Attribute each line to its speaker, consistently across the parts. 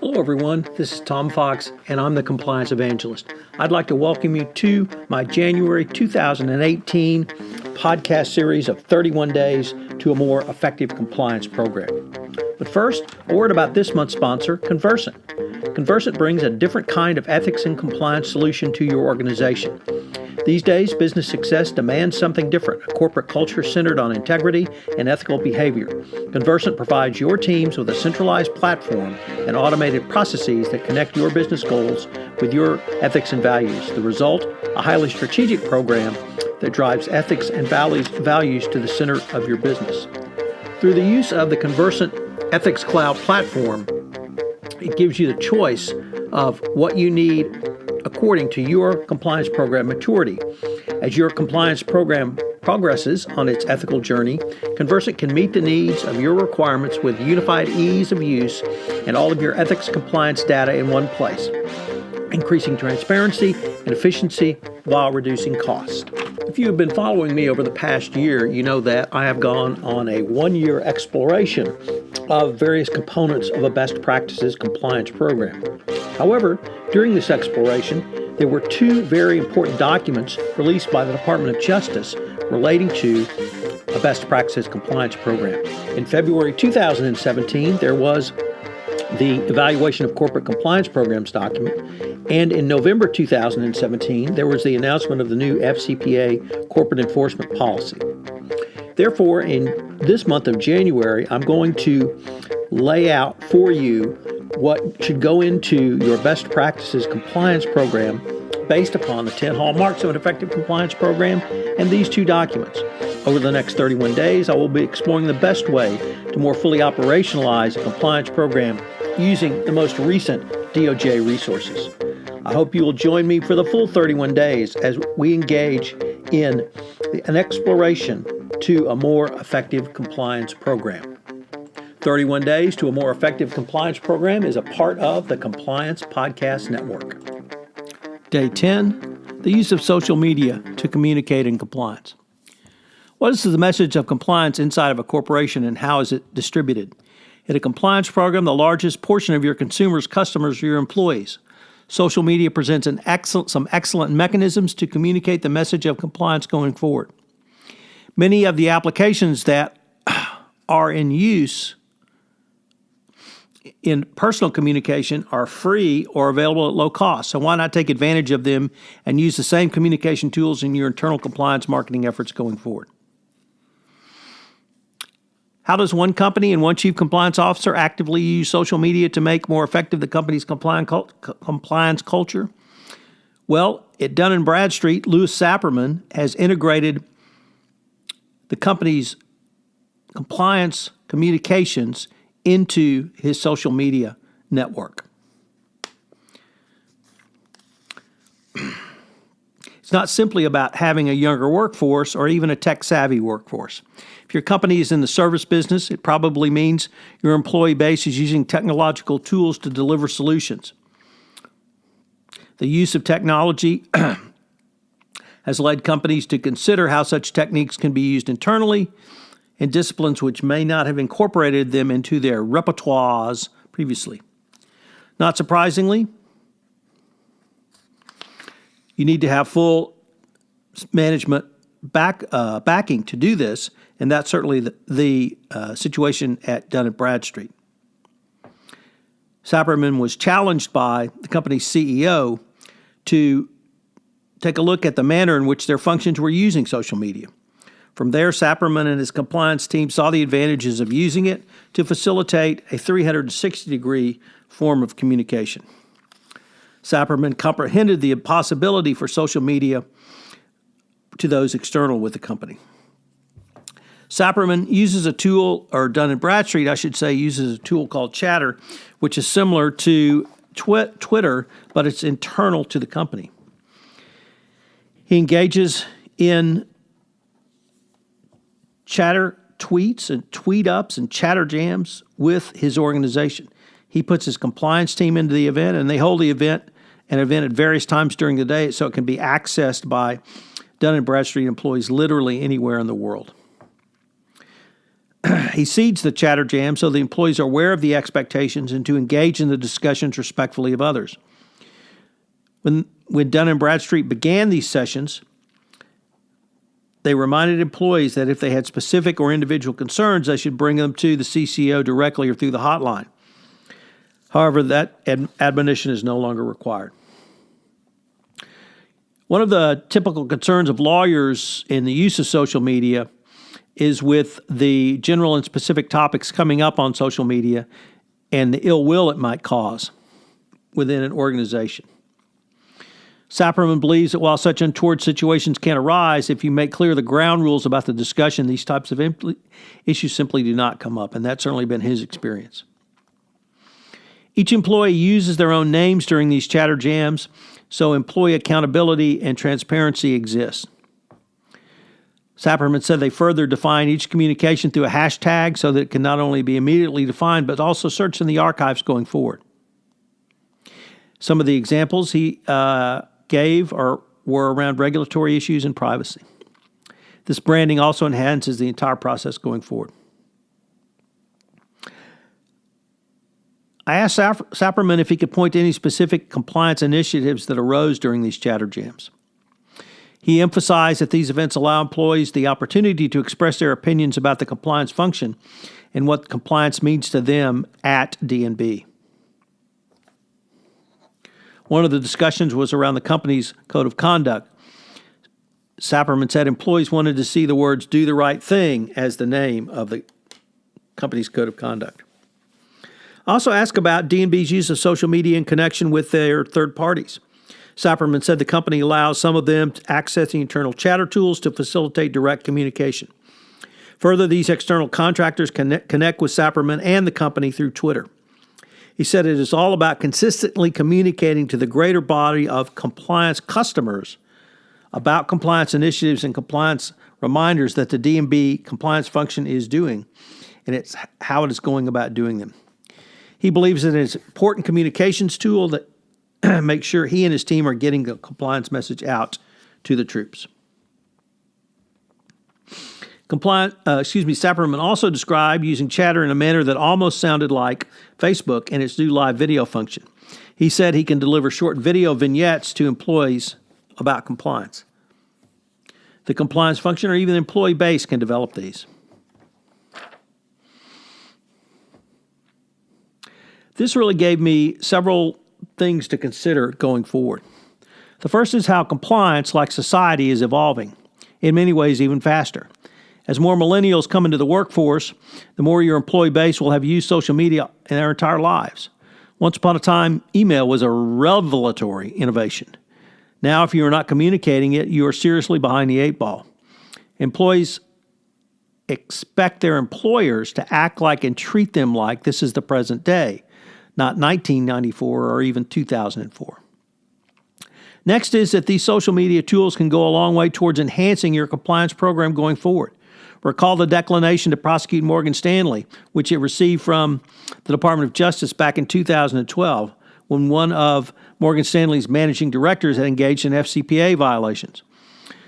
Speaker 1: Hello everyone, this is Tom Fox and I'm the Compliance Evangelist. I'd like to welcome you to my January 2018 podcast series of 31 Days to a More Effective Compliance Program. But first, a word about this month's sponsor, Conversant. Conversant brings a different kind of ethics and compliance solution to your organization. These days, business success demands something different, a corporate culture centered on integrity and ethical behavior. Conversant provides your teams with a centralized platform and automated processes that connect your business goals with your ethics and values. The result, a highly strategic program that drives ethics and values to the center of your business. Through the use of the Conversant Ethics Cloud platform, it gives you the choice of what you need according to your compliance program maturity. As your compliance program progresses on its ethical journey, Conversant can meet the needs of your requirements with unified ease of use and all of your ethics compliance data in one place, increasing transparency and efficiency while reducing cost. If you have been following me over the past year, you know that I have gone on a one-year exploration of various components of a best practices compliance program. However, during this exploration, there were two very important documents released by the Department of Justice relating to a best practices compliance program. In February 2017, there was the Evaluation of Corporate Compliance Programs document, and in November 2017, there was the announcement of the new FCPA Corporate Enforcement Policy. Therefore, in this month of January, I'm going to lay out for you what should go into your best practices compliance program based upon the 10 hallmarks of an effective compliance program and these two documents. Over the next 31 days, I will be exploring the best way to more fully operationalize a compliance program using the most recent DOJ resources. I hope you will join me for the full 31 days as we engage in an exploration to a more effective compliance program. 31 Days to a More Effective Compliance Program is a part of the Compliance Podcast Network. Day 10, the use of social media to communicate in compliance. What is the message of compliance inside of a corporation and how is it distributed? In a compliance program, the largest portion of your consumers, customers, are your employees. Social media presents some excellent mechanisms to communicate the message of compliance going forward. Many of the applications that are in use in personal communication are free or available at low cost. So why not take advantage of them and use the same communication tools in your internal compliance marketing efforts going forward? How does one company and one chief compliance officer actively use social media to make more effective the company's compliance culture? Well, at Dun & Bradstreet, Louis Sapirman has integrated the company's compliance communications into his social media network. It's not simply about having a younger workforce or even a tech-savvy workforce. If your company is in the service business, it probably means your employee base is using technological tools to deliver solutions. The use of technology has led companies to consider how such techniques can be used internally in disciplines which may not have incorporated them into their repertoires previously. Not surprisingly, you need to have full management backing to do this, and that's certainly the situation at Dun & Bradstreet. Sapirman was challenged by the company's CEO to take a look at the manner in which their functions were using social media. From there, Sapirman and his compliance team saw the advantages of using it to facilitate a 360-degree form of communication. Sapirman comprehended the possibility for social media to those external with the company. Sapirman uses a tool, or Dun & Bradstreet, I should say, uses a tool called Chatter, which is similar to Twitter, but it's internal to the company. He engages in Chatter tweets and tweet ups and chatter jams with his organization. He puts his compliance team into the event, and they hold the event at various times during the day so it can be accessed by Dun & Bradstreet employees literally anywhere in the world. He seeds the chatter jam so the employees are aware of the expectations and to engage in the discussions respectfully of others. When Dun & Bradstreet began these sessions, they reminded employees that if they had specific or individual concerns, they should bring them to the CCO directly or through the hotline. However, that admonition is no longer required. One of the typical concerns of lawyers in the use of social media is with the general and specific topics coming up on social media and the ill will it might cause within an organization. Sapperman believes that while such untoward situations can arise, if you make clear the ground rules about the discussion, these types of issues simply do not come up, and that's certainly been his experience. Each employee uses their own names during these chatter jams, so employee accountability and transparency exists. Sapperman said they further define each communication through a hashtag so that it can not only be immediately defined, but also searched in the archives going forward. Some of the examples he gave were around regulatory issues and privacy. This branding also enhances the entire process going forward. I asked Sapperman if he could point to any specific compliance initiatives that arose during these chatter jams. He emphasized that these events allow employees the opportunity to express their opinions about the compliance function and what compliance means to them at D&B. One of the discussions was around the company's code of conduct. Sapperman said employees wanted to see the words "do the right thing" as the name of the company's code of conduct. I also asked about D&B's use of social media in connection with their third parties. Sapperman said the company allows some of them to access the internal chatter tools to facilitate direct communication. Further, these external contractors connect with Sapperman and the company through Twitter. He said it is all about consistently communicating to the greater body of compliance customers about compliance initiatives and compliance reminders that the D&B compliance function is doing, and it's how it is going about doing them. He believes that it's an important communications tool that makes sure he and his team are getting the compliance message out to the troops. Sapperman also described using chatter in a manner that almost sounded like Facebook and its new live video function. He said he can deliver short video vignettes to employees about compliance. The compliance function or even the employee base can develop these. This really gave me several things to consider going forward. The first is how compliance, like society, is evolving, in many ways even faster. As more millennials come into the workforce, the more your employee base will have used social media in their entire lives. Once upon a time, email was a revelatory innovation. Now, if you are not communicating it, you are seriously behind the eight ball. Employees expect their employers to act like and treat them like this is the present day, not 1994 or even 2004. Next is that these social media tools can go a long way towards enhancing your compliance program going forward. Recall the declination to prosecute Morgan Stanley, which it received from the Department of Justice back in 2012, when one of Morgan Stanley's managing directors had engaged in FCPA violations.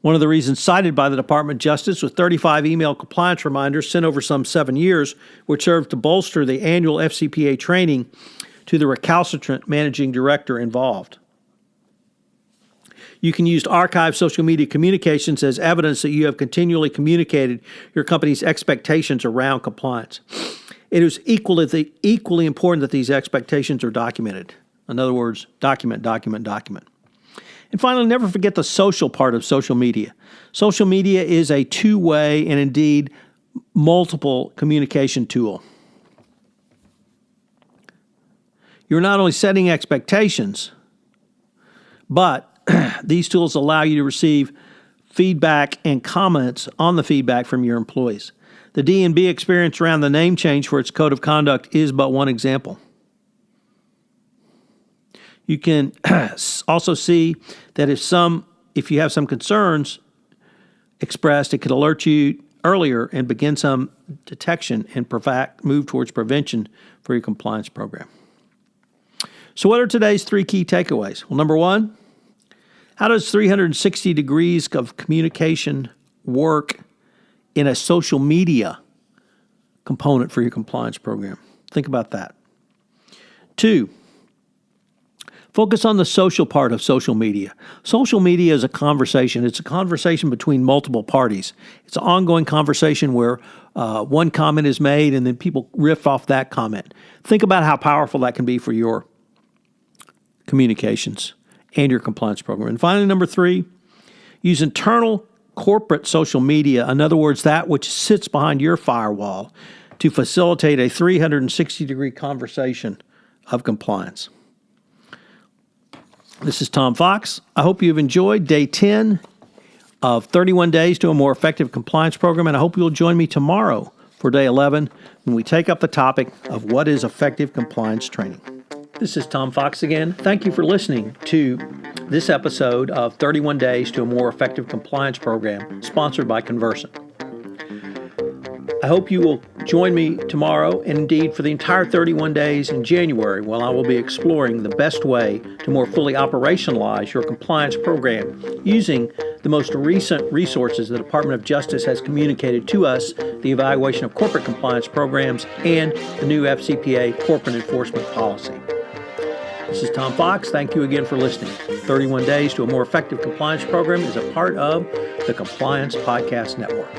Speaker 1: One of the reasons cited by the Department of Justice was 35 email compliance reminders sent over some 7 years, which served to bolster the annual FCPA training to the recalcitrant managing director involved. You can use archived social media communications as evidence that you have continually communicated your company's expectations around compliance. It is equally important that these expectations are documented. In other words, document. And finally, never forget the social part of social media. Social media is a two-way and indeed multiple communication tool. You're not only setting expectations, but these tools allow you to receive feedback and comments on the feedback from your employees. The D&B experience around the name change for its code of conduct is but one example. You can also see that if you have some concerns expressed, it could alert you earlier and begin some detection and move towards prevention for your compliance program. So what are today's 3 key takeaways? Well, number one, how does 360 degrees of communication work in a social media component for your compliance program. Think about that. 2, focus on the social part of social media. Social media is a conversation. It's a conversation between multiple parties. It's an ongoing conversation where one comment is made and then people riff off that comment. Think about how powerful that can be for your communications and your compliance program. And finally, number 3, use internal corporate social media, in other words, that which sits behind your firewall, to facilitate a 360-degree conversation of compliance. This is Tom Fox. I hope you've enjoyed day 10 of 31 Days to a More Effective Compliance Program, and I hope you'll join me tomorrow for day 11 when we take up the topic of what is effective compliance training. This is Tom Fox again. Thank you for listening to this episode of 31 Days to a More Effective Compliance Program, sponsored by Conversant. I hope you will join me tomorrow and indeed for the entire 31 days in January, while I will be exploring the best way to more fully operationalize your compliance program using the most recent resources the Department of Justice has communicated to us, the evaluation of corporate compliance programs, and the new FCPA corporate enforcement policy. This is Tom Fox. Thank you again for listening. 31 Days to a More Effective Compliance Program is a part of the Compliance Podcast Network.